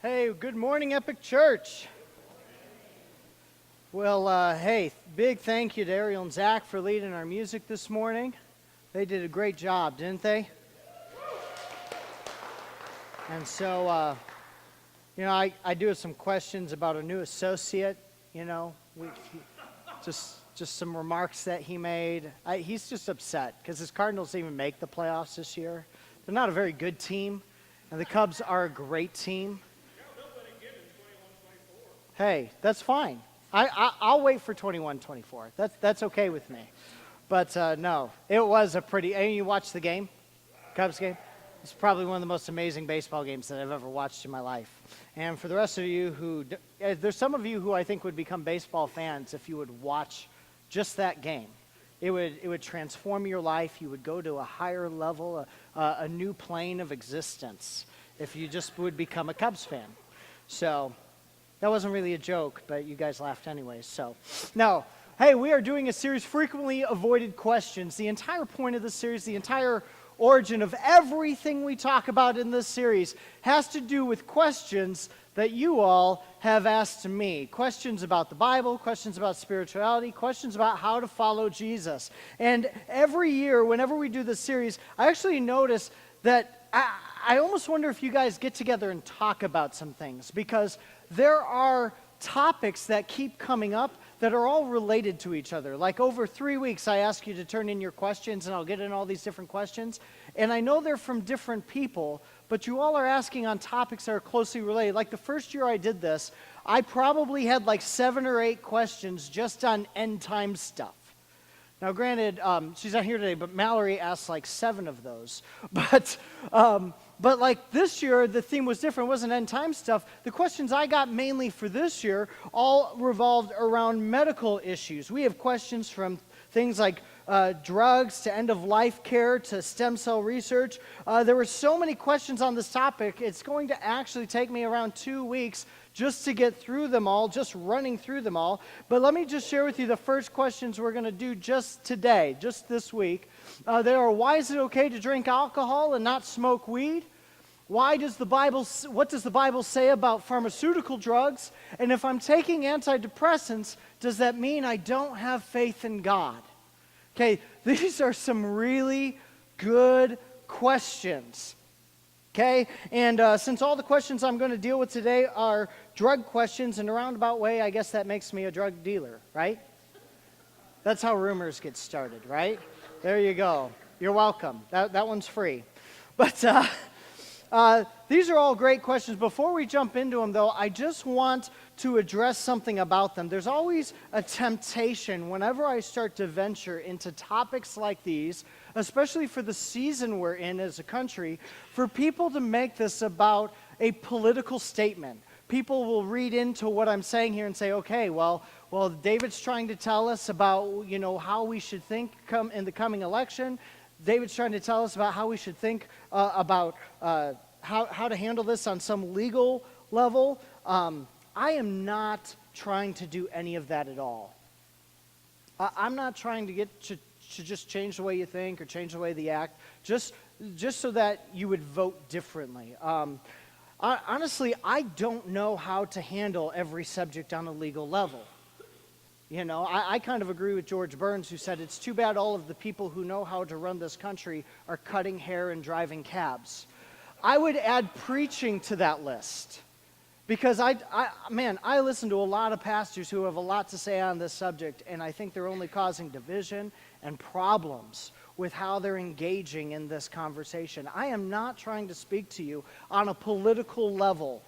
Hey, good morning, Epic Church. Well, hey, big thank you to Ariel and Zach for leading our music this morning. They did a great job, didn't they? And so, I do have some questions about a new associate, just some remarks that he made. He's just upset because his Cardinals didn't even make the playoffs this year. They're not a very good team, and the Cubs are a great team. Hey, that's fine. I'll wait for 21-24. That's okay with me. But no, it was a pretty. And you watched the game, Cubs game. It's probably one of the most amazing baseball games that I've ever watched in my life. And for the rest of you there's some of you who I think would become baseball fans if you would watch just that game. It would transform your life. You would go to a higher level, a new plane of existence if you just would become a Cubs fan. So. That wasn't really a joke, but you guys laughed anyways. So, now, hey, we are doing a series, Frequently Avoided Questions. The entire point of this series, the entire origin of everything we talk about in this series has to do with questions that you all have asked me. Questions about the Bible, questions about spirituality, questions about how to follow Jesus. And every year, whenever we do this series, I actually notice that I almost wonder if you guys get together and talk about some things, because there are topics that keep coming up that are all related to each other. Like over 3 weeks, I ask you to turn in your questions, and I'll get in all these different questions. And I know they're from different people, but you all are asking on topics that are closely related. Like the first year I did this, I probably had like 7 or 8 questions just on end time stuff. Now, granted, she's not here today, but Mallory asked like 7 of those. But like this year, the theme was different. It wasn't end time stuff. The questions I got mainly for this year all revolved around medical issues. We have questions from things like drugs to end-of-life care to stem cell research. There were so many questions on this topic, it's going to actually take me around 2 weeks just to get through them all, just running through them all. But let me just share with you the first questions we're going to do just today, just this week. There are, why is it okay to drink alcohol and not smoke weed? What does the Bible say about pharmaceutical drugs? And if I'm taking antidepressants, does that mean I don't have faith in God? Okay, these are some really good questions. Okay, and since all the questions I'm going to deal with today are drug questions, in a roundabout way, I guess that makes me a drug dealer, right? That's how rumors get started, right? There you go. You're welcome. That one's free. But these are all great questions. Before we jump into them, though, I just want to address something about them. There's always a temptation whenever I start to venture into topics like these, especially for the season we're in as a country, for people to make this about a political statement. People will read into what I'm saying here and say, okay, well, David's trying to tell us about, how we should think in the coming election. David's trying to tell us about how we should think about how to handle this on some legal level. I am not trying to do any of that at all. I'm not trying to get to just change the way you think or change the way they act, just so that you would vote differently. Honestly, I don't know how to handle every subject on a legal level. I kind of agree with George Burns, who said it's too bad all of the people who know how to run this country are cutting hair and driving cabs. I would add preaching to that list. Because I listen to a lot of pastors who have a lot to say on this subject, and I think they're only causing division and problems with how they're engaging in this conversation. I am not trying to speak to you on a political level.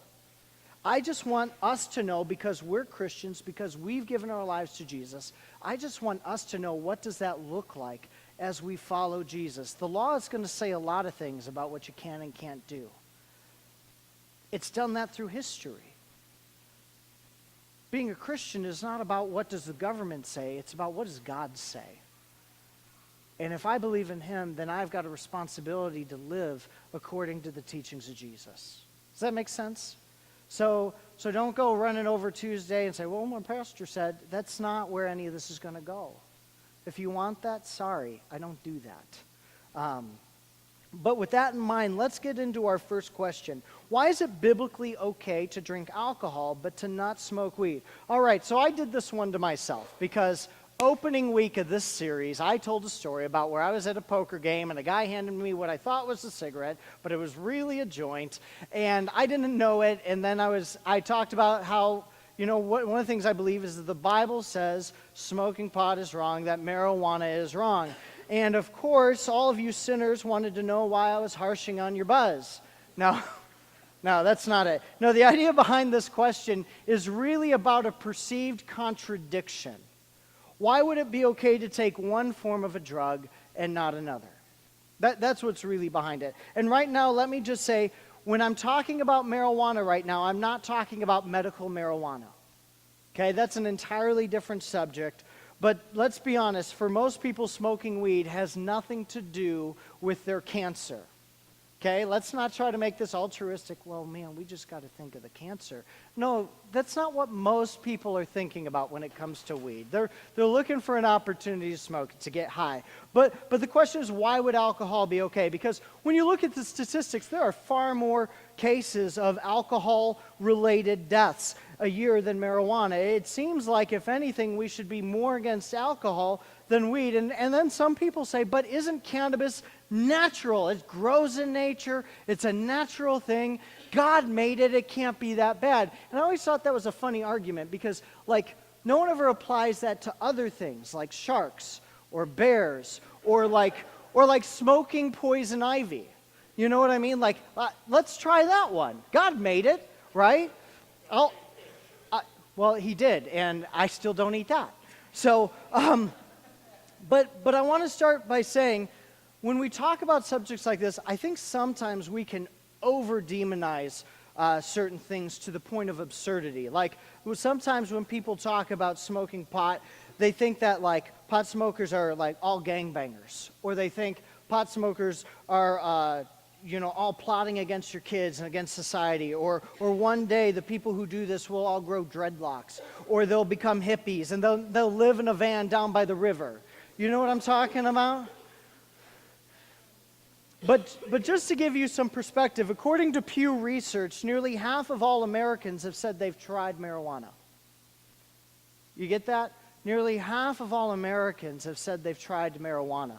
I just want us to know, because we're Christians, because we've given our lives to Jesus, I just want us to know, what does that look like as we follow Jesus? The law is going to say a lot of things about what you can and can't do. It's done that through history. Being a Christian is not about what does the government say, it's about what does God say. And if I believe in Him, then I've got a responsibility to live according to the teachings of Jesus. Does that make sense? So don't go running over Tuesday and say, well, my pastor said. That's not where any of this is going to go. If you want that, sorry, I don't do that. But with that in mind, let's get into our first question. Why is it biblically okay to drink alcohol but to not smoke weed? All right, so I did this one to myself because opening week of this series, I told a story about where I was at a poker game and a guy handed me what I thought was a cigarette, but it was really a joint, and I didn't know it. And then I talked about how, one of the things I believe is that the Bible says smoking pot is wrong, that marijuana is wrong. And of course, all of you sinners wanted to know why I was harshing on your buzz. No, that's not it. No, the idea behind this question is really about a perceived contradiction. Why would it be okay to take one form of a drug and not another? That's what's really behind it. And right now, let me just say, when I'm talking about marijuana right now, I'm not talking about medical marijuana. Okay, that's an entirely different subject. But let's be honest, for most people, smoking weed has nothing to do with their cancer. Okay, let's not try to make this altruistic, well, man, we just got to think of the cancer. No, that's not what most people are thinking about when it comes to weed. They're looking for an opportunity to smoke, to get high. But the question is, why would alcohol be okay? Because when you look at the statistics, there are far more cases of alcohol-related deaths a year than marijuana. It seems like, if anything, we should be more against alcohol than weed. And then some people say, but isn't cannabis natural? It grows in nature. It's a natural thing. God made it. It can't be that bad. And I always thought that was a funny argument because, no one ever applies that to other things like sharks or bears or like smoking poison ivy. You know what I mean? Let's try that one. God made it, right? Well, he did, and I still don't eat that. So, but I want to start by saying, when we talk about subjects like this, I think sometimes we can over-demonize certain things to the point of absurdity. Sometimes when people talk about smoking pot, they think that, pot smokers are, all gangbangers. Or they think pot smokers are, all plotting against your kids and against society. Or one day the people who do this will all grow dreadlocks. Or they'll become hippies and they'll live in a van down by the river. You know what I'm talking about? But just to give you some perspective, according to Pew Research, nearly half of all Americans have said they've tried marijuana. You get that? Nearly half of all Americans have said they've tried marijuana.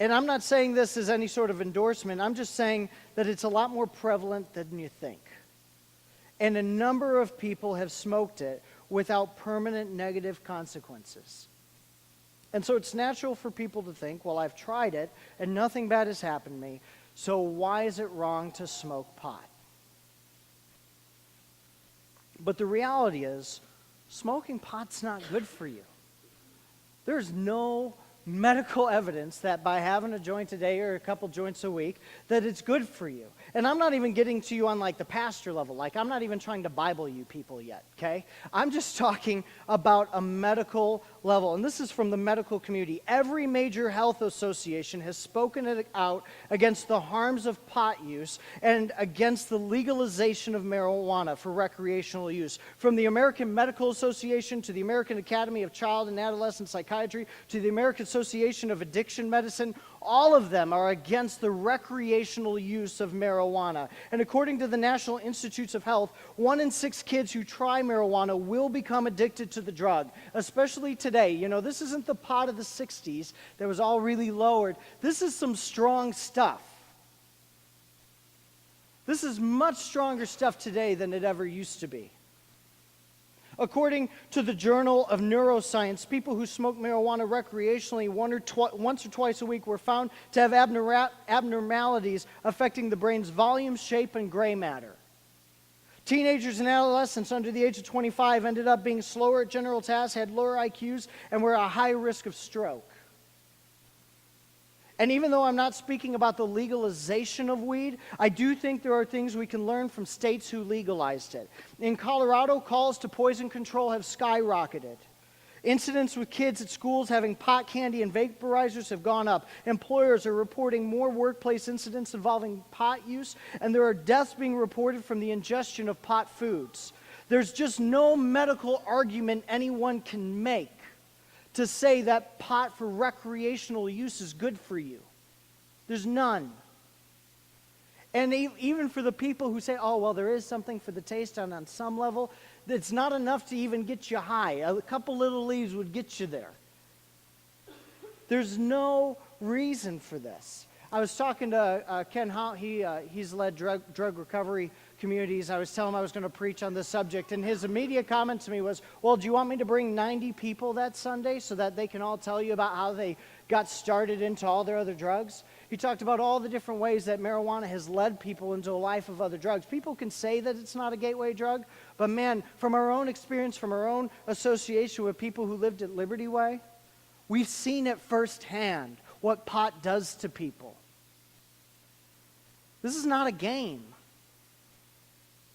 And I'm not saying this as any sort of endorsement. I'm just saying that it's a lot more prevalent than you think. And a number of people have smoked it without permanent negative consequences. And so it's natural for people to think, well, I've tried it and nothing bad has happened to me, so why is it wrong to smoke pot? But the reality is, smoking pot's not good for you. There's no medical evidence that by having a joint a day or a couple joints a week, that it's good for you. And I'm not even getting to you on the pastor level. I'm not even trying to Bible you people yet, okay? I'm just talking about a medical level. And this is from the medical community. Every major health association has spoken it out against the harms of pot use and against the legalization of marijuana for recreational use. From the American Medical Association to the American Academy of Child and Adolescent Psychiatry to the American Association of Addiction Medicine, all of them are against the recreational use of marijuana. And according to the National Institutes of Health, 1 in 6 kids who try marijuana will become addicted to the drug, especially today. This isn't the pot of the 60s that was all really lowered. This is some strong stuff. This is much stronger stuff today than it ever used to be. According to the Journal of Neuroscience, people who smoke marijuana recreationally once or twice a week were found to have abnormalities affecting the brain's volume, shape, and gray matter. Teenagers and adolescents under the age of 25 ended up being slower at general tasks, had lower IQs, and were at a high risk of stroke. And even though I'm not speaking about the legalization of weed, I do think there are things we can learn from states who legalized it. In Colorado, calls to poison control have skyrocketed. Incidents with kids at schools having pot candy and vaporizers have gone up. Employers are reporting more workplace incidents involving pot use, and there are deaths being reported from the ingestion of pot foods. There's just no medical argument anyone can make to say that pot for recreational use is good for you. There's none. And even for the people who say, oh, well, there is something for the taste on some level, it's not enough to even get you high. A couple little leaves would get you there. There's no reason for this. I was talking to Ken Howe. He's led drug recovery communities. I was telling him I was going to preach on this subject, and his immediate comment to me was, well, do you want me to bring 90 people that Sunday so that they can all tell you about how they got started into all their other drugs? He talked about all the different ways that marijuana has led people into a life of other drugs. People can say that it's not a gateway drug, but man, from our own experience, from our own association with people who lived at Liberty Way, we've seen it firsthand, what pot does to people. This is not a game.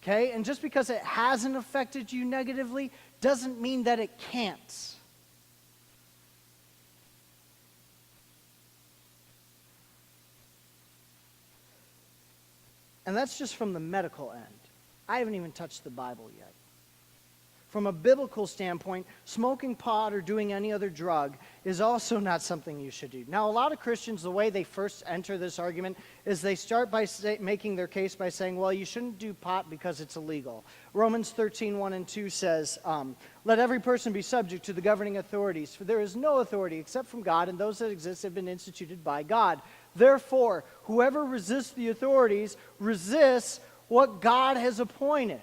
Okay? And just because it hasn't affected you negatively doesn't mean that it can't. And that's just from the medical end. I haven't even touched the Bible yet. From a biblical standpoint, smoking pot or doing any other drug is also not something you should do. Now, a lot of Christians, the way they first enter this argument is they start by making their case by saying, well, you shouldn't do pot because it's illegal. Romans 13:1 and 2 says, let every person be subject to the governing authorities, for there is no authority except from God, and those that exist have been instituted by God. Therefore, whoever resists the authorities resists what God has appointed.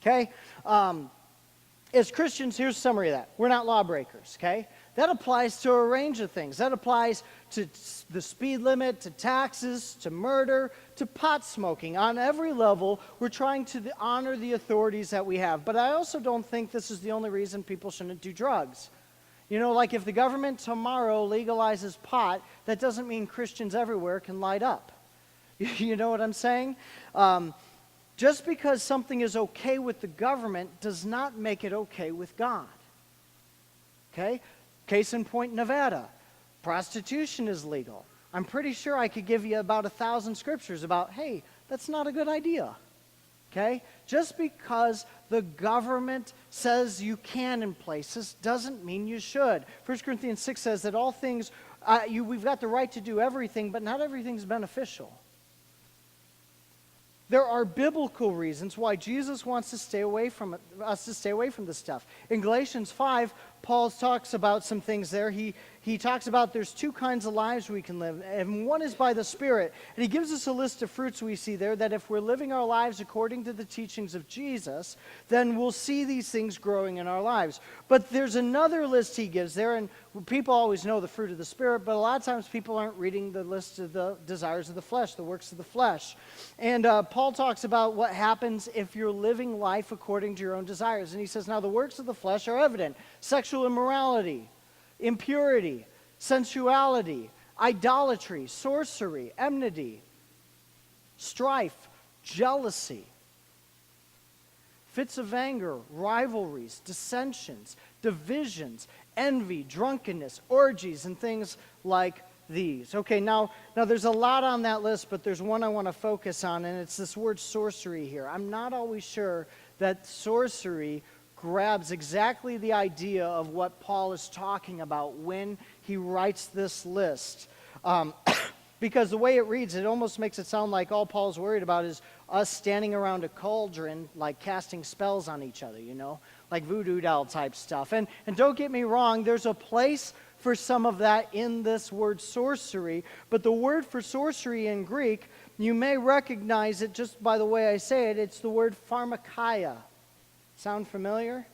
Okay? As Christians, here's a summary of that. We're not lawbreakers, okay? That applies to a range of things. That applies to the speed limit, to taxes, to murder, to pot smoking. On every level, we're trying to honor the authorities that we have. But I also don't think this is the only reason people shouldn't do drugs. You know, like if the government tomorrow legalizes pot, that doesn't mean Christians everywhere can light up. You know what I'm saying? Just because something is okay with the government does not make it okay with God. Okay? Case in point, Nevada. Prostitution is legal. I'm pretty sure I could give you about 1,000 scriptures about, hey, that's not a good idea. Okay? Just because the government says you can in places doesn't mean you should. 1 Corinthians 6 says that all things, we've got the right to do everything, but not everything's beneficial. There are biblical reasons why Jesus wants to stay away from us to stay away from this stuff. In Galatians 5, Paul talks about some things there. He talks about there's two kinds of lives we can live, and one is by the Spirit. And he gives us a list of fruits we see there that if we're living our lives according to the teachings of Jesus, then we'll see these things growing in our lives. But there's another list he gives there, and people always know the fruit of the Spirit, but a lot of times people aren't reading the list of the desires of the flesh, the works of the flesh. And Paul talks about what happens if you're living life according to your own desires. And he says, now the works of the flesh are evident: sexual immorality, impurity, sensuality, idolatry, sorcery, enmity, strife, jealousy, fits of anger, rivalries, dissensions, divisions, envy, drunkenness, orgies, and things like these. Okay, now there's a lot on that list, but there's one I want to focus on, and it's this word sorcery here. I'm not always sure that sorcery grabs exactly the idea of what Paul is talking about when he writes this list. Because the way it reads, it almost makes it sound like all Paul's worried about is us standing around a cauldron, like casting spells on each other, you know, like voodoo doll type stuff. And don't get me wrong, there's a place for some of that in this word sorcery, but the word for sorcery in Greek, you may recognize it just by the way I say it. It's the word pharmakeia. Sound familiar?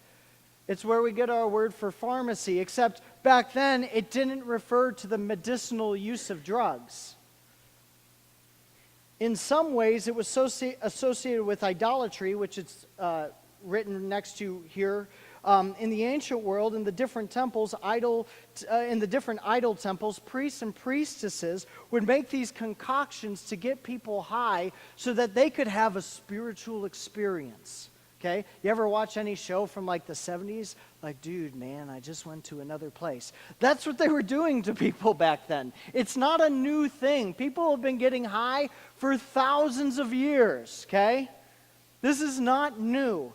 It's where we get our word for pharmacy, except back then it didn't refer to the medicinal use of drugs. In some ways, it was associated with idolatry, which it's written next to here. In the ancient world, in the different temples, in the different idol temples, priests and priestesses would make these concoctions to get people high so that they could have a spiritual experience. Okay? You ever watch any show from like the 70s? Like, dude, man, I just went to another place. That's what they were doing to people back then. It's not a new thing. People have been getting high for thousands of years, okay? This is not new.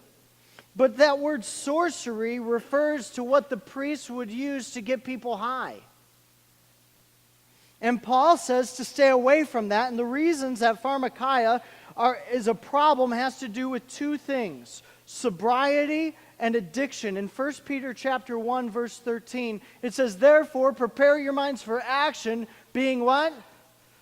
But that word sorcery refers to what the priests would use to get people high. And Paul says to stay away from that, and the reasons that pharmakeia is a problem has to do with two things: sobriety and addiction. In 1 Peter chapter 1, verse 13, it says, "Therefore, prepare your minds for action, being" what?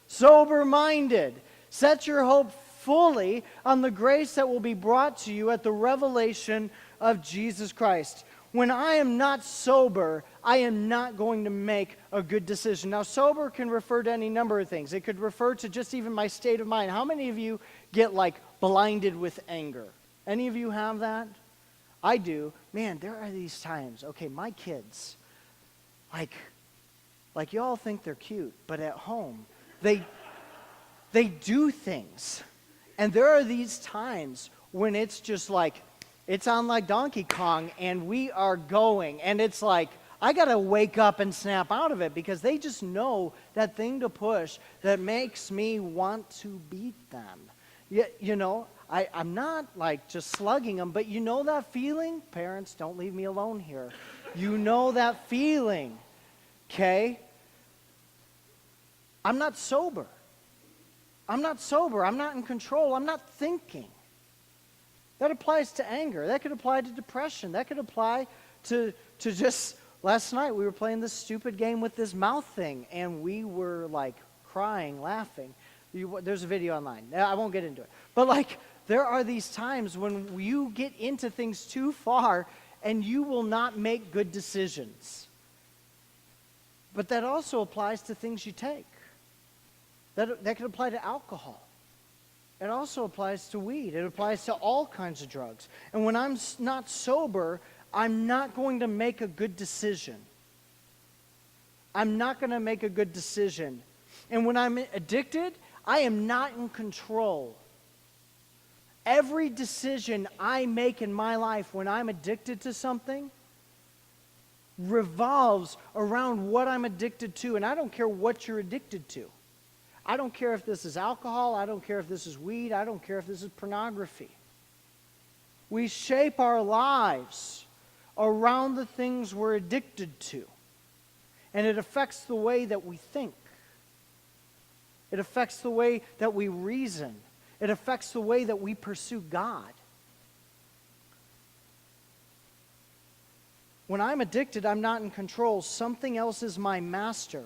"Sober-minded. Set your hope fully on the grace that will be brought to you at the revelation of Jesus Christ." When I am not sober, I am not going to make a good decision. Now, sober can refer to any number of things. It could refer to just even my state of mind. How many of you get like blinded with anger? Any of you have that? I do. Man, there are these times. Okay, my kids, like you all think they're cute, but at home, they do things. And there are these times when it's just like, it's on like Donkey Kong, and we are going, and it's like, I got to wake up and snap out of it, because they just know that thing to push that makes me want to beat them. You know, I'm not like just slugging them, but you know that feeling? Parents, don't leave me alone here. You know that feeling, okay? I'm not sober. I'm not sober. I'm not in control. I'm not thinking. That applies to anger. That could apply to depression. That could apply to just, last night we were playing this stupid game with this mouth thing, and we were like crying, laughing. There's a video online. I won't get into it. But like, there are these times when you get into things too far and you will not make good decisions. But that also applies to things you take. That could apply to alcohol. It also applies to weed. It applies to all kinds of drugs. And when I'm not sober, I'm not going to make a good decision. I'm not going to make a good decision. And when I'm addicted, I am not in control. Every decision I make in my life when I'm addicted to something revolves around what I'm addicted to. And I don't care what you're addicted to. I don't care if this is alcohol. I don't care if this is weed. I don't care if this is pornography. We shape our lives around the things we're addicted to. And it affects the way that we think. It affects the way that we reason. It affects the way that we pursue God. When I'm addicted, I'm not in control. Something else is my master.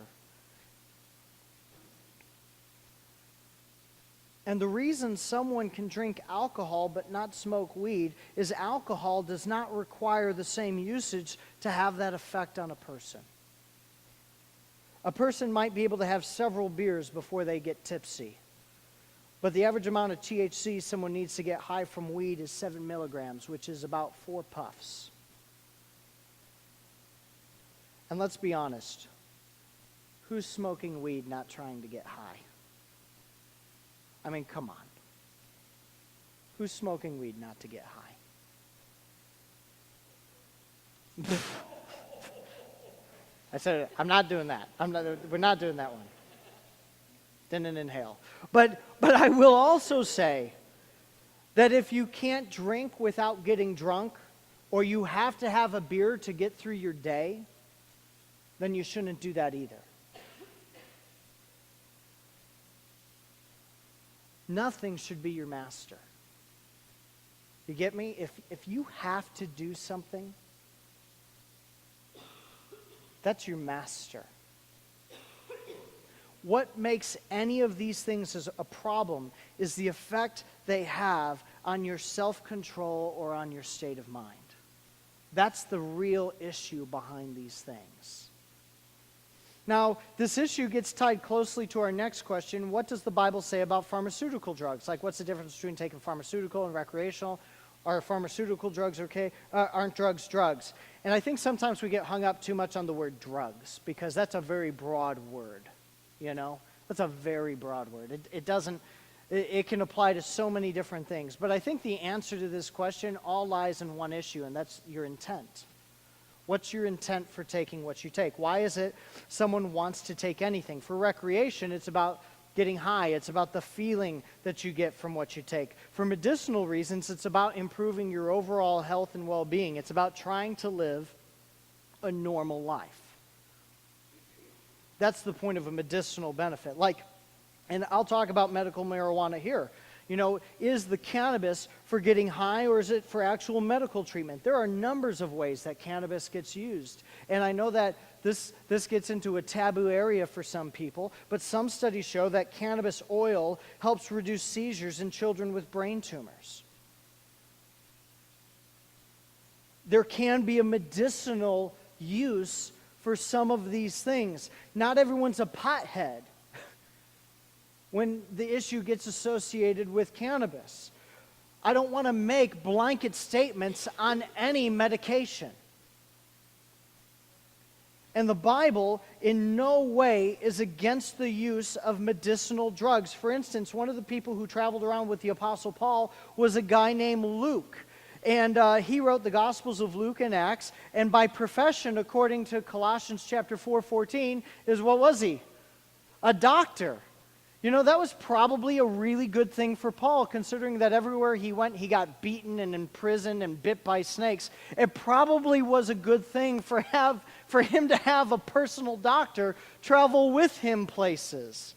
And the reason someone can drink alcohol but not smoke weed is alcohol does not require the same usage to have that effect on a person. A person might be able to have several beers before they get tipsy. But the average amount of THC someone needs to get high from weed is 7 milligrams, which is about 4 puffs. And let's be honest. Who's smoking weed not trying to get high? I mean, come on. Who's smoking weed not to get high? I said, I'm not doing that. We're not doing that one. Didn't inhale. But I will also say that if you can't drink without getting drunk, or you have to have a beer to get through your day, then you shouldn't do that either. Nothing should be your master. You get me? If you have to do something, that's your master. What makes any of these things as a problem is the effect they have on your self-control or on your state of mind. That's the real issue behind these things. Now, this issue gets tied closely to our next question. What does the Bible say about pharmaceutical drugs? Like, what's the difference between taking pharmaceutical and recreational? Are pharmaceutical drugs okay? Aren't drugs drugs? And I think sometimes we get hung up too much on the word drugs, because that's a very broad word, you know? That's a very broad word. It can apply to so many different things. But I think the answer to this question all lies in one issue, and that's your intent. What's your intent for taking what you take? Why is it someone wants to take anything? For recreation, it's about getting high. It's about the feeling that you get from what you take. For medicinal reasons, it's about improving your overall health and well-being. It's about trying to live a normal life. That's the point of a medicinal benefit. Like, and I'll talk about medical marijuana here. You know, is the cannabis for getting high, or is it for actual medical treatment? There are numbers of ways that cannabis gets used. And I know that this gets into a taboo area for some people, but some studies show that cannabis oil helps reduce seizures in children with brain tumors. There can be a medicinal use for some of these things. Not everyone's a pothead when the issue gets associated with cannabis. I don't want to make blanket statements on any medication. And the Bible in no way is against the use of medicinal drugs. For instance, one of the people who traveled around with the Apostle Paul was a guy named Luke. And he wrote the Gospels of Luke and Acts. And by profession, according to Colossians chapter 4:14, is what was he? A doctor. You know, that was probably a really good thing for Paul, considering that everywhere he went, he got beaten and imprisoned and bit by snakes. It probably was a good thing for him to have a personal doctor travel with him places.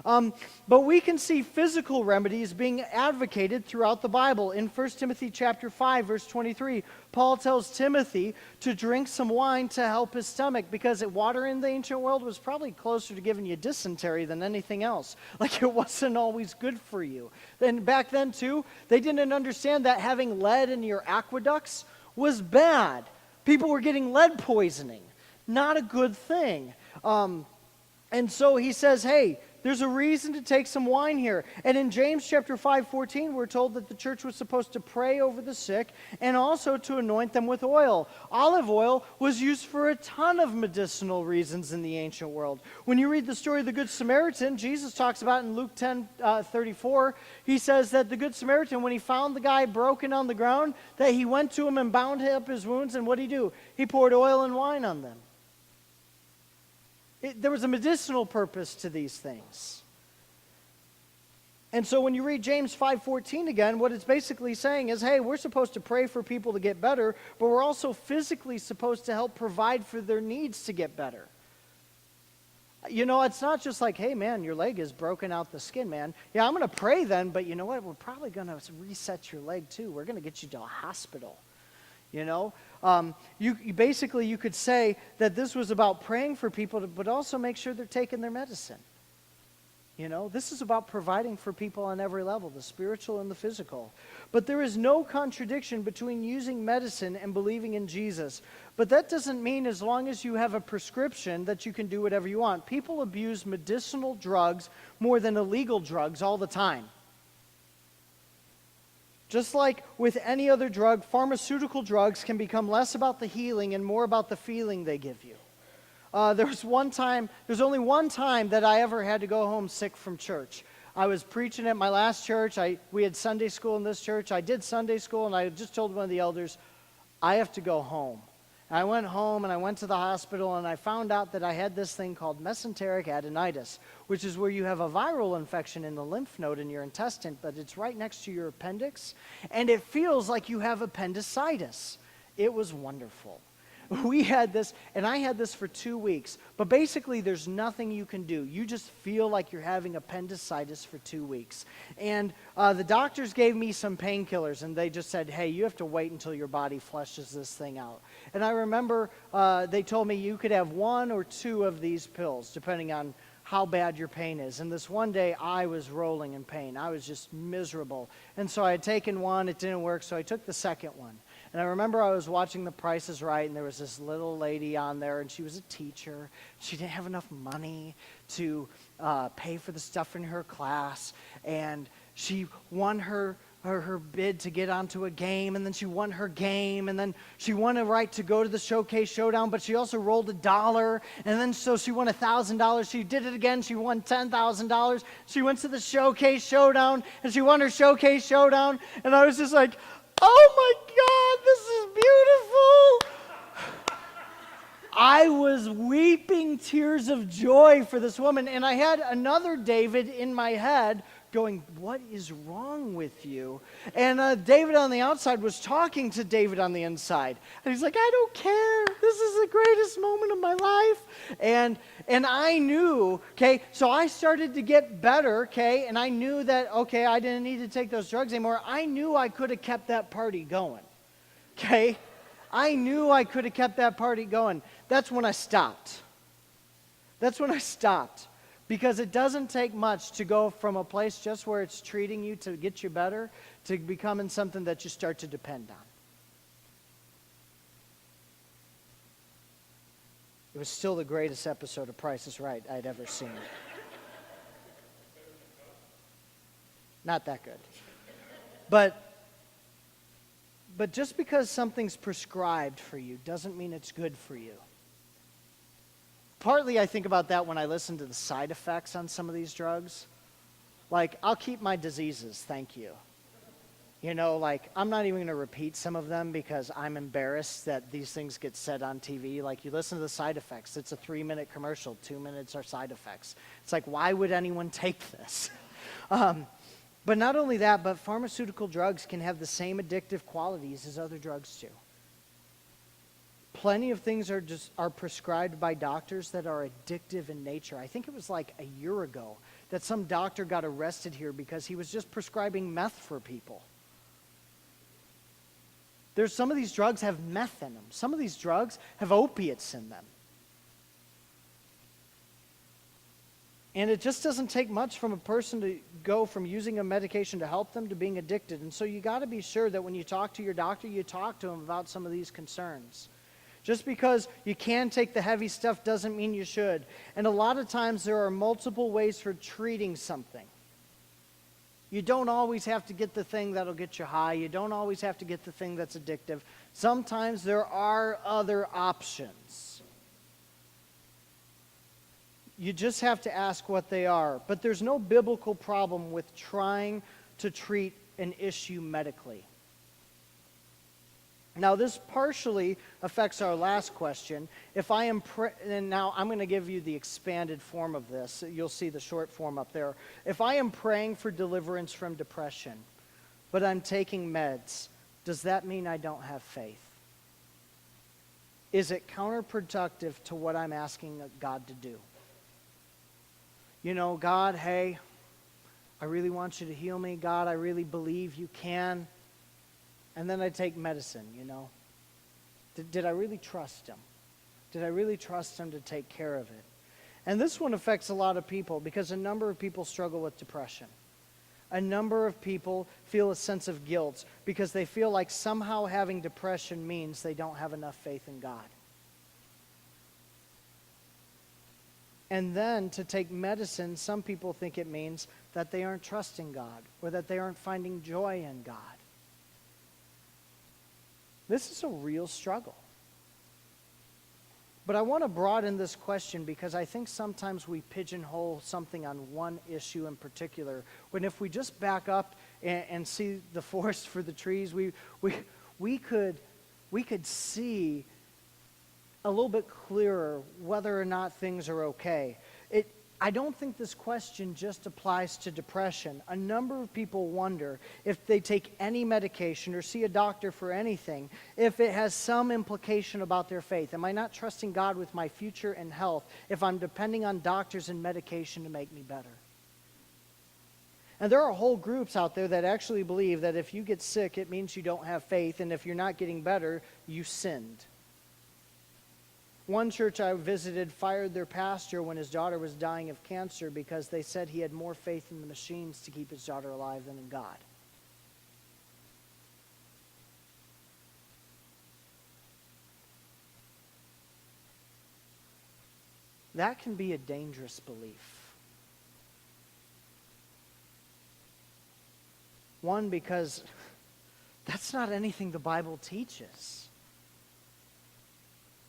But we can see physical remedies being advocated throughout the Bible. In 1 Timothy chapter 5, verse 23, Paul tells Timothy to drink some wine to help his stomach, because water in the ancient world was probably closer to giving you dysentery than anything else. Like, it wasn't always good for you. And back then, too, they didn't understand that having lead in your aqueducts was bad. People were getting lead poisoning. Not a good thing. And so he says, hey, there's a reason to take some wine here. And in James chapter 5:14, we're told that the church was supposed to pray over the sick and also to anoint them with oil. Olive oil was used for a ton of medicinal reasons in the ancient world. When you read the story of the Good Samaritan, Jesus talks about in Luke 10:34, he says that the Good Samaritan, when he found the guy broken on the ground, that he went to him and bound up his wounds, and what did he do? He poured oil and wine on them. There was a medicinal purpose to these things. And so when you read James 5:14 again, what it's basically saying is, hey, we're supposed to pray for people to get better, but we're also physically supposed to help provide for their needs to get better. You know, it's not just like, hey, man, your leg is broken out the skin, man. Yeah, I'm going to pray then, but you know what? We're probably going to reset your leg too. We're going to get you to a hospital. You know, you basically you could say that this was about praying for people, but also make sure they're taking their medicine. You know, this is about providing for people on every level, the spiritual and the physical. But there is no contradiction between using medicine and believing in Jesus. But that doesn't mean as long as you have a prescription that you can do whatever you want. People abuse medicinal drugs more than illegal drugs all the time. Just like with any other drug, pharmaceutical drugs can become less about the healing and more about the feeling they give you. There's only one time that I ever had to go home sick from church. I was preaching at my last church. We had Sunday school in this church. I did Sunday school, and I just told one of the elders, I have to go home. I went home and I went to the hospital, and I found out that I had this thing called mesenteric adenitis, which is where you have a viral infection in the lymph node in your intestine, but it's right next to your appendix, and it feels like you have appendicitis. It was wonderful. We had this, and I had this for 2 weeks, but basically there's nothing you can do. You just feel like you're having appendicitis for 2 weeks. And the doctors gave me some painkillers, and they just said, hey, you have to wait until your body flushes this thing out. And I remember they told me you could have 1 or 2 of these pills, depending on how bad your pain is. And this one day, I was rolling in pain. I was just miserable. And so I had taken one, it didn't work, so I took the second one. And I remember I was watching The Price is Right, and there was this little lady on there, and she was a teacher. She didn't have enough money to pay for the stuff in her class, and she won her bid to get onto a game, and then she won her game, and then she won a right to go to the Showcase Showdown, but she also rolled $1, and then so she won $1,000. She did it again. She won $10,000. She went to the Showcase Showdown, and she won her Showcase Showdown, and I was just like, oh my God, this is beautiful. I was weeping tears of joy for this woman, and I had another David in my head going, what is wrong with you? And David on the outside was talking to David on the inside. And he's like, I don't care. This is the greatest moment of my life. And I knew, okay, so I started to get better, okay, and I knew that, okay, I didn't need to take those drugs anymore. I knew I could have kept that party going, okay? I knew I could have kept that party going. That's when I stopped. That's when I stopped. Because it doesn't take much to go from a place just where it's treating you to get you better to becoming something that you start to depend on. It was still the greatest episode of Price is Right I'd ever seen. Not that good. But just because something's prescribed for you doesn't mean it's good for you. Partly I think about that when I listen to the side effects on some of these drugs. Like, I'll keep my diseases, thank you. You know, like, I'm not even going to repeat some of them because I'm embarrassed that these things get said on TV. Like, you listen to the side effects. It's a 3-minute commercial. 2 minutes are side effects. It's like, why would anyone take this? But not only that, but pharmaceutical drugs can have the same addictive qualities as other drugs do. Plenty of things are prescribed by doctors that are addictive in nature. I think it was like a year ago that some doctor got arrested here because he was just prescribing meth for people. There's some of these drugs have meth in them. Some of these drugs have opiates in them. And it just doesn't take much from a person to go from using a medication to help them to being addicted. And so you got to be sure that when you talk to your doctor, you talk to him about some of these concerns. Just because you can take the heavy stuff doesn't mean you should. And a lot of times there are multiple ways for treating something. You don't always have to get the thing that'll get you high. You don't always have to get the thing that's addictive. Sometimes there are other options. You just have to ask what they are. But there's no biblical problem with trying to treat an issue medically. Now, this partially affects our last question. If I am, and now I'm going to give you the expanded form of this. You'll see the short form up there. If I am praying for deliverance from depression, but I'm taking meds, does that mean I don't have faith? Is it counterproductive to what I'm asking God to do? You know, God, hey, I really want you to heal me. God, I really believe you can. And then I take medicine, you know. Did I really trust him? Did I really trust him to take care of it? And this one affects a lot of people because a number of people struggle with depression. A number of people feel a sense of guilt because they feel like somehow having depression means they don't have enough faith in God. And then to take medicine, some people think it means that they aren't trusting God or that they aren't finding joy in God. This is a real struggle. But I want to broaden this question because I think sometimes we pigeonhole something on one issue in particular, when if we just back up and see the forest for the trees, we could see a little bit clearer whether or not things are okay. I don't think this question just applies to depression. A number of people wonder if they take any medication or see a doctor for anything, if it has some implication about their faith. Am I not trusting God with my future and health if I'm depending on doctors and medication to make me better? And there are whole groups out there that actually believe that if you get sick, it means you don't have faith, and if you're not getting better, you sinned. One church I visited fired their pastor when his daughter was dying of cancer because they said he had more faith in the machines to keep his daughter alive than in God. That can be a dangerous belief. One, because that's not anything the Bible teaches.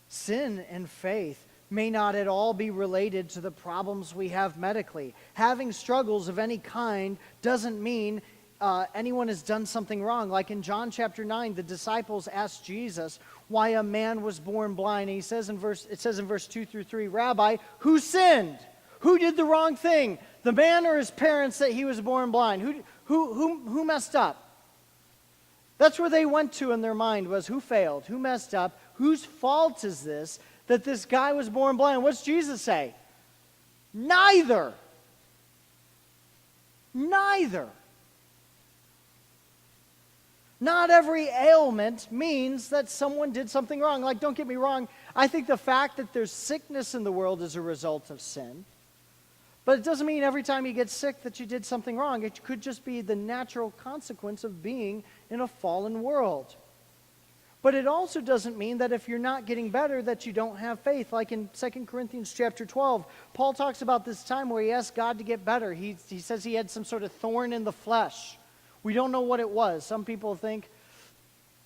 Sin and faith may not at all be related to the problems we have medically. Having struggles of any kind doesn't mean anyone has done something wrong. Like in John chapter 9, the disciples asked Jesus why a man was born blind. And it says in verse 2 through 3, Rabbi, who sinned? Who did the wrong thing? The man or his parents that he was born blind? Who messed up? That's where they went to in their mind, was who failed, who messed up, whose fault is this that this guy was born blind? What's Jesus say? Neither. Neither. Not every ailment means that someone did something wrong. Like, don't get me wrong, I think the fact that there's sickness in the world is a result of sin. But it doesn't mean every time you get sick that you did something wrong. It could just be the natural consequence of being in a fallen world. But it also doesn't mean that if you're not getting better that you don't have faith. Like in 2 Corinthians chapter 12, Paul talks about this time where he asked God to get better. He says he had some sort of thorn in the flesh. We don't know what it was. Some people think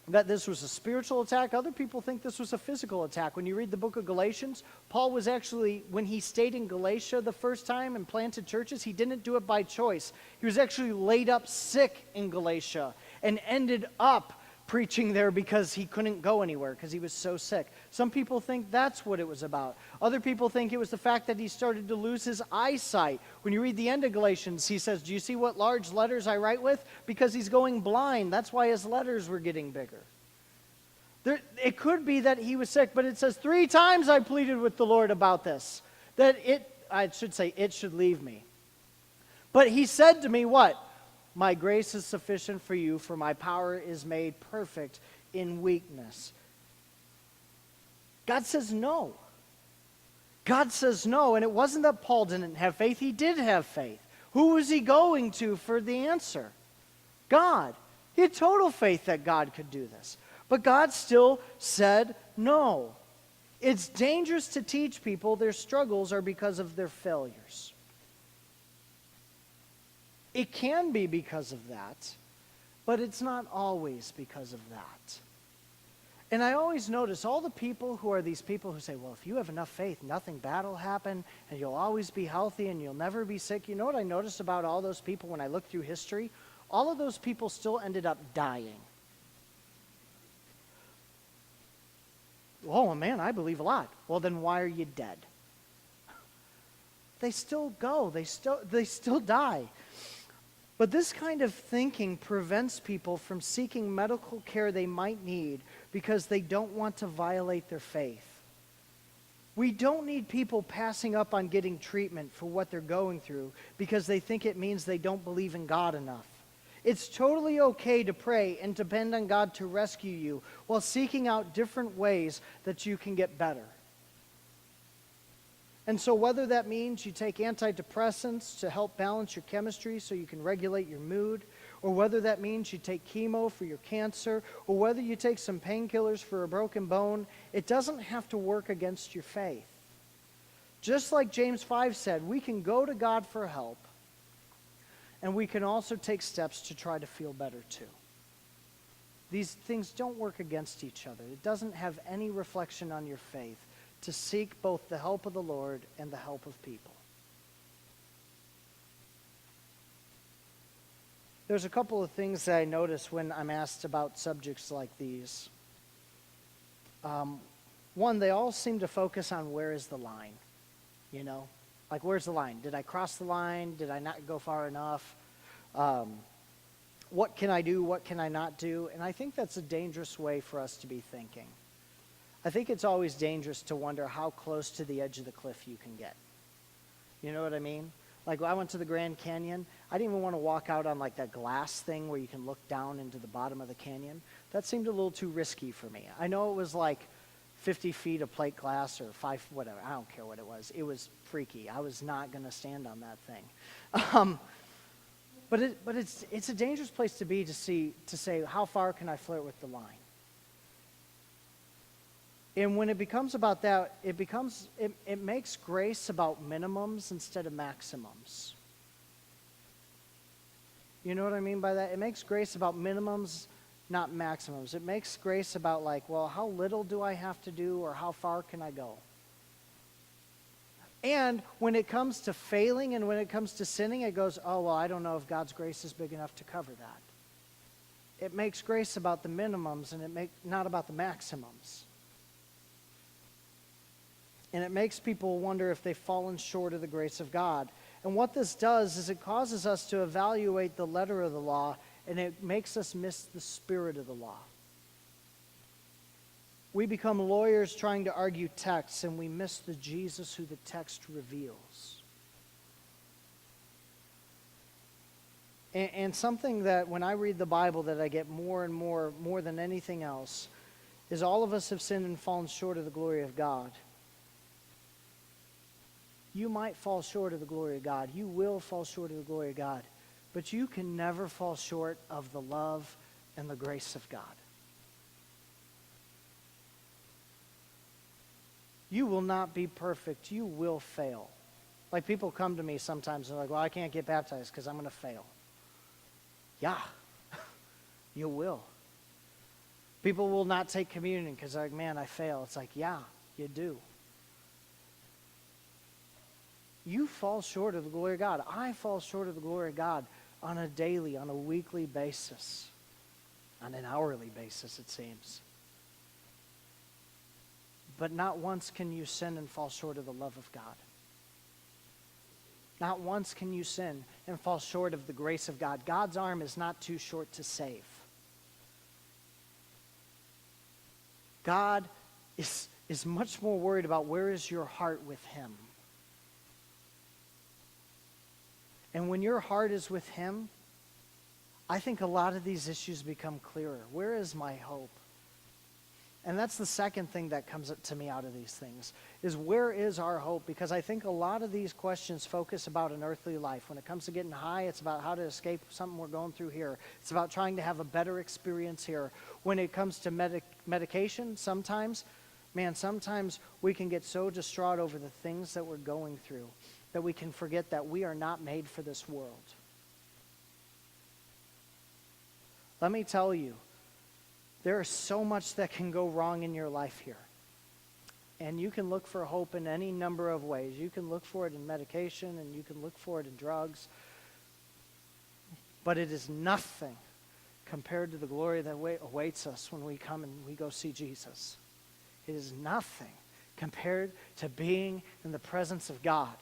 that this was a spiritual attack. Other people think this was a physical attack. When you read the book of Galatians, Paul was actually, when he stayed in Galatia the first time and planted churches, he didn't do it by choice. He was actually laid up sick in Galatia and ended up preaching there because he couldn't go anywhere because he was so sick. Some people think that's what it was about. Other people think it was the fact that he started to lose his eyesight. When you read the end of Galatians, he says, do you see what large letters I write with? Because he's going blind. That's why his letters were getting bigger. It could be that he was sick, but it says 3 times I pleaded with the Lord about this, that it should leave me. But he said to me, what? My grace is sufficient for you, for my power is made perfect in weakness. God says no. God says no, and it wasn't that Paul didn't have faith. He did have faith. Who was he going to for the answer? God. He had total faith that God could do this. But God still said no. It's dangerous to teach people their struggles are because of their failures. It can be because of that, but it's not always because of that. And I always notice all the people who are these people who say, well, if you have enough faith, nothing bad will happen, and you'll always be healthy, and you'll never be sick. You know what I noticed about all those people when I look through history? All of those people still ended up dying. Oh, man, I believe a lot. Well, then why are you dead? They still go. They still die. But this kind of thinking prevents people from seeking medical care they might need because they don't want to violate their faith. We don't need people passing up on getting treatment for what they're going through because they think it means they don't believe in God enough. It's totally okay to pray and depend on God to rescue you while seeking out different ways that you can get better. And so whether that means you take antidepressants to help balance your chemistry so you can regulate your mood, or whether that means you take chemo for your cancer, or whether you take some painkillers for a broken bone, it doesn't have to work against your faith. Just like James 5 said, we can go to God for help, and we can also take steps to try to feel better too. These things don't work against each other. It doesn't have any reflection on your faith to seek both the help of the Lord and the help of people. There's a couple of things that I notice when I'm asked about subjects like these. One, they all seem to focus on where is the line, you know? Like, where's the line? Did I cross the line? Did I not go far enough? What can I do? What can I not do? And I think that's a dangerous way for us to be thinking. I think it's always dangerous to wonder how close to the edge of the cliff you can get. You know what I mean? Like, when I went to the Grand Canyon, I didn't even want to walk out on like that glass thing where you can look down into the bottom of the canyon. That seemed a little too risky for me. I know it was like 50 feet of plate glass or 5, whatever. I don't care what it was. It was freaky. I was not going to stand on that thing. But it's a dangerous place to be to say, how far can I flirt with the line? And when it becomes about that, it makes grace about minimums instead of maximums. You know what I mean by that? It makes grace about minimums, not maximums. It makes grace about like, well, how little do I have to do or how far can I go? And when it comes to failing and when it comes to sinning, it goes, oh, well, I don't know if God's grace is big enough to cover that. It makes grace about the minimums and not about the maximums. And it makes people wonder if they've fallen short of the grace of God. And what this does is it causes us to evaluate the letter of the law, and it makes us miss the spirit of the law. We become lawyers trying to argue texts, and we miss the Jesus who the text reveals. And something that when I read the Bible that I get more and more than anything else, is all of us have sinned and fallen short of the glory of God. You might fall short of the glory of God. You will fall short of the glory of God. But you can never fall short of the love and the grace of God. You will not be perfect. You will fail. Like people come to me sometimes and they're like, well, I can't get baptized because I'm going to fail. Yeah, you will. People will not take communion because they're like, man, I fail. It's like, yeah, you do. You fall short of the glory of God. I fall short of the glory of God on a daily, on a weekly basis, on an hourly basis, it seems. But not once can you sin and fall short of the love of God. Not once can you sin and fall short of the grace of God. God's arm is not too short to save. God is much more worried about where is your heart with Him. And when your heart is with Him, I think a lot of these issues become clearer. Where is my hope? And that's the second thing that comes to me out of these things, is where is our hope? Because I think a lot of these questions focus about an earthly life. When it comes to getting high, it's about how to escape something we're going through here. It's about trying to have a better experience here. When it comes to medication, sometimes we can get so distraught over the things that we're going through that we can forget that we are not made for this world. Let me tell you, there is so much that can go wrong in your life here. And you can look for hope in any number of ways. You can look for it in medication, and you can look for it in drugs. But it is nothing compared to the glory that awaits us when we come and we go see Jesus. It is nothing compared to being in the presence of God.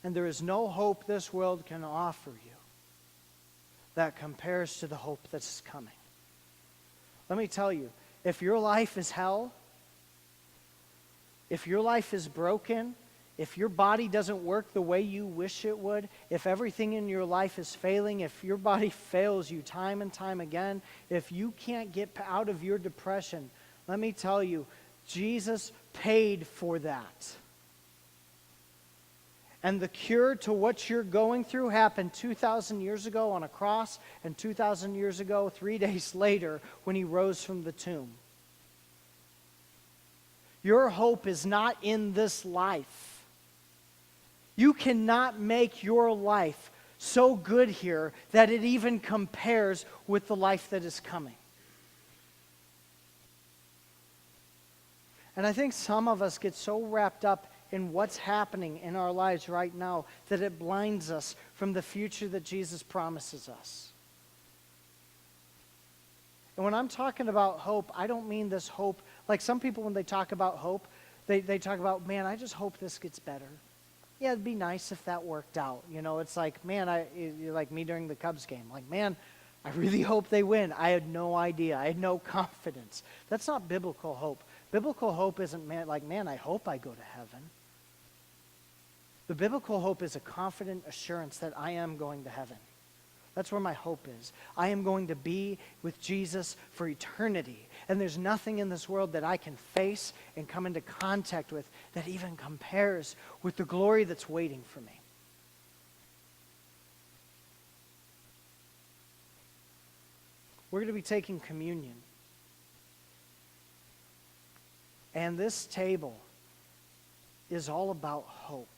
And there is no hope this world can offer you that compares to the hope that's coming. Let me tell you, if your life is hell, if your life is broken, if your body doesn't work the way you wish it would, if everything in your life is failing, if your body fails you time and time again, if you can't get out of your depression, let me tell you, Jesus paid for that. And the cure to what you're going through happened 2,000 years ago on a cross, and 2,000 years ago, 3 days later, when He rose from the tomb. Your hope is not in this life. You cannot make your life so good here that it even compares with the life that is coming. And I think some of us get so wrapped up in what's happening in our lives right now that it blinds us from the future that Jesus promises us. And when I'm talking about hope, I don't mean this hope, like some people when they talk about hope, they talk about, man, I just hope this gets better. Yeah, it'd be nice if that worked out. You know, it's like, man, like me during the Cubs game. Like, man, I really hope they win. I had no idea. I had no confidence. That's not biblical hope. Biblical hope isn't, man, I hope I go to heaven. The biblical hope is a confident assurance that I am going to heaven. That's where my hope is. I am going to be with Jesus for eternity. And there's nothing in this world that I can face and come into contact with that even compares with the glory that's waiting for me. We're going to be taking communion. And this table is all about hope.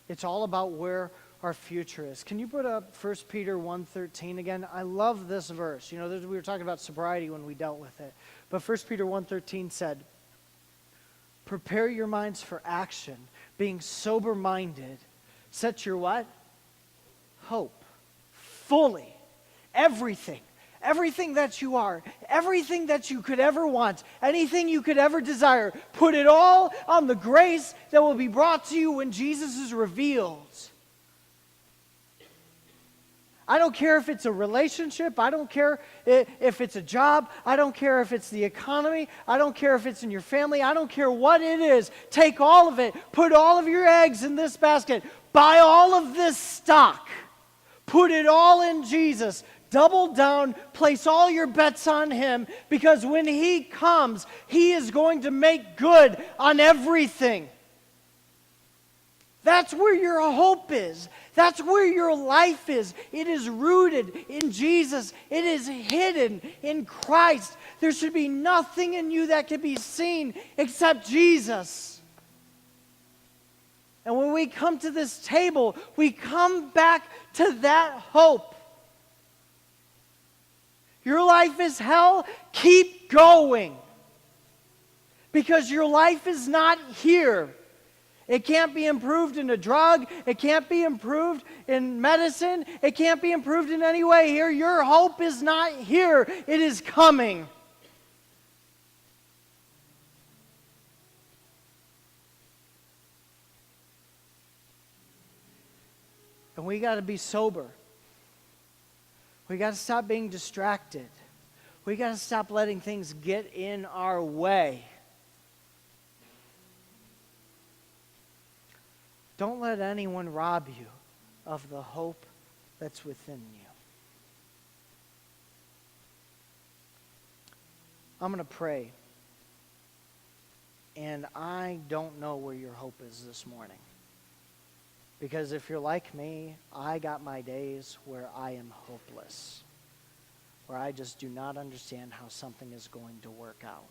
It's all about where our future is. Can you put up 1 Peter 1:13 again? I love this verse. You know, we were talking about sobriety when we dealt with it. But 1 Peter 1:13 said, prepare your minds for action, being sober-minded. Set your what? Hope. Fully. Everything. everything that you are, everything that you could ever want, anything you could ever desire, put it all on the grace that will be brought to you when Jesus is revealed. I don't care if it's a relationship. I don't care if it's a job. I don't care if it's the economy. I don't care if it's in your family. I don't care what it is. Take all of it. Put all of your eggs in this basket. Buy all of this stock. Put it all in Jesus. Double down. Place all your bets on Him, because when He comes, He is going to make good on everything. That's where your hope is. That's where your life is. It is rooted in Jesus. It is hidden in Christ. There should be nothing in you that can be seen except Jesus. And when we come to this table, we come back to that hope. Your life is hell, keep going. Because your life is not here. It can't be improved in a drug. It can't be improved in medicine. It can't be improved in any way here. Your hope is not here. It is coming. And we got to be sober. We got to stop being distracted. We got to stop letting things get in our way. Don't let anyone rob you of the hope that's within you. I'm going to pray. And I don't know where your hope is this morning. Because if you're like me, I got my days where I am hopeless. Where I just do not understand how something is going to work out.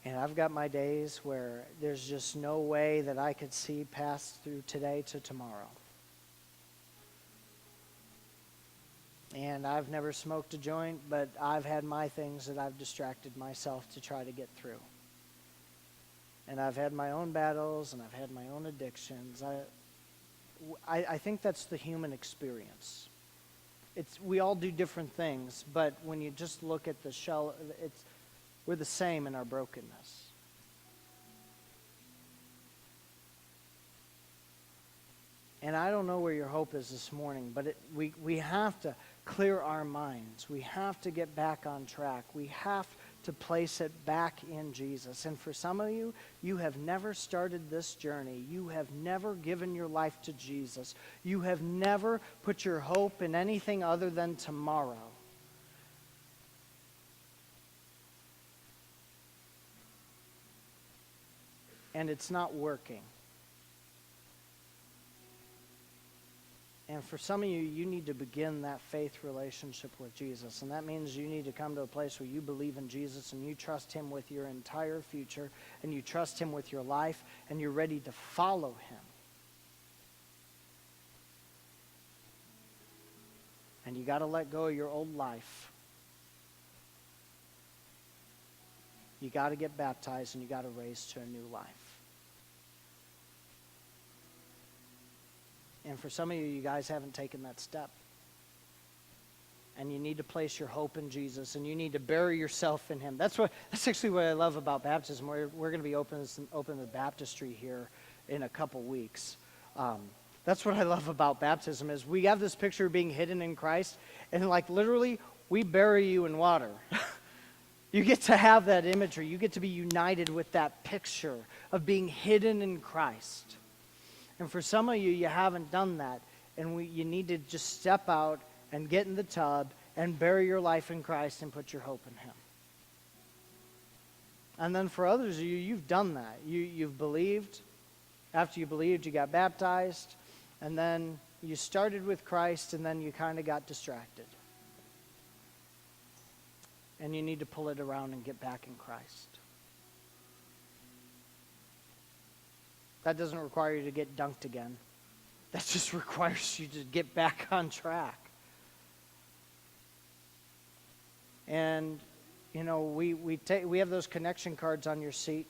And I've got my days where there's just no way that I could see past through today to tomorrow. And I've never smoked a joint, but I've had my things that I've distracted myself to try to get through. And I've had my own battles, and I've had my own addictions. I think that's the human experience. We all do different things, but when you just look at the shell, we're the same in our brokenness. And I don't know where your hope is this morning, but we have to clear our minds. We have to get back on track. We have to place it back in Jesus. And for some of you, you have never started this journey. You have never given your life to Jesus. You have never put your hope in anything other than tomorrow. And it's not working. And for some of you, you need to begin that faith relationship with Jesus. And that means you need to come to a place where you believe in Jesus and you trust Him with your entire future, and you trust Him with your life, and you're ready to follow Him. And you got to let go of your old life. You got to get baptized, and you got to raise to a new life. And for some of you, you guys haven't taken that step. And you need to place your hope in Jesus, and you need to bury yourself in Him. That's actually what I love about baptism. We're going to be open the baptistry here in a couple weeks. That's what I love about baptism is we have this picture of being hidden in Christ, and like literally, we bury you in water. You get to have that imagery. You get to be united with that picture of being hidden in Christ. And for some of you, you haven't done that. And you need to just step out and get in the tub and bury your life in Christ and put your hope in Him. And then for others of you, you've done that. You've believed. After you believed, you got baptized. And then you started with Christ, and then you kind of got distracted. And you need to pull it around and get back in Christ. That doesn't require you to get dunked again. That just requires you to get back on track. And, you know, we have those connection cards on your seat.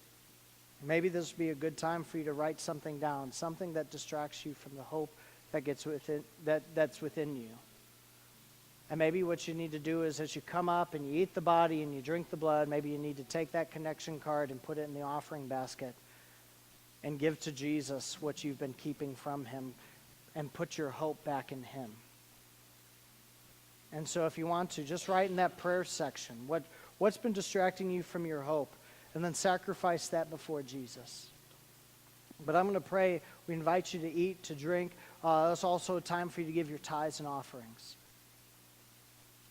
Maybe this would be a good time for you to write something down, something that distracts you from the hope that's within you. And maybe what you need to do is, as you come up and you eat the body and you drink the blood, maybe you need to take that connection card and put it in the offering basket and give to Jesus what you've been keeping from him and put your hope back in him. And so if you want to, just write in that prayer section what's been distracting you from your hope, and then sacrifice that before Jesus. But I'm going to pray. We invite you to eat, to drink. It's also a time for you to give your tithes and offerings,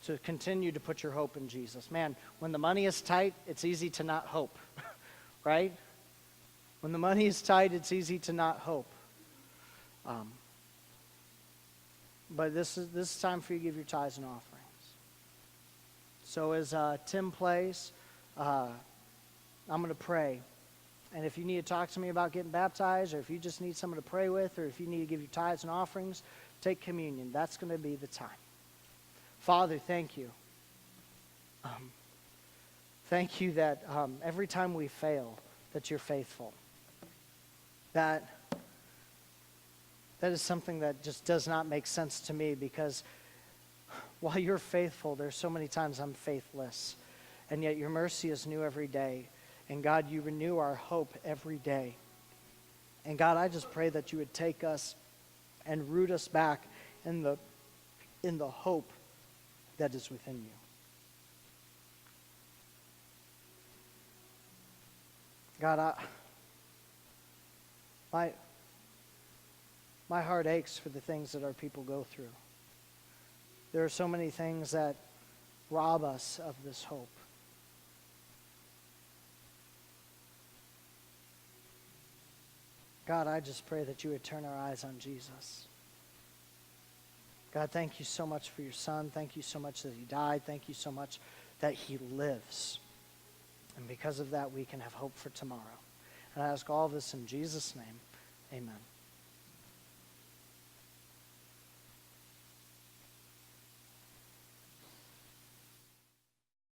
to continue to put your hope in Jesus. Man, when the money is tight, it's easy to not hope, right? When the money is tight, it's easy to not hope. But this is time for you to give your tithes and offerings. So as Tim plays, I'm going to pray. And if you need to talk to me about getting baptized, or if you just need someone to pray with, or if you need to give your tithes and offerings, take communion. That's going to be the time. Father, thank you. Thank you that every time we fail, that you're faithful. That is something that just does not make sense to me, because while you're faithful, there's so many times I'm faithless. And yet your mercy is new every day. And God, you renew our hope every day. And God, I just pray that you would take us and root us back in the hope that is within you. God, my heart aches for the things that our people go through. There are so many things that rob us of this hope. God, I just pray that you would turn our eyes on Jesus. God, thank you so much for your son. Thank you so much that he died. Thank you so much that he lives. And because of that, we can have hope for tomorrow. And I ask all this in Jesus' name. Amen.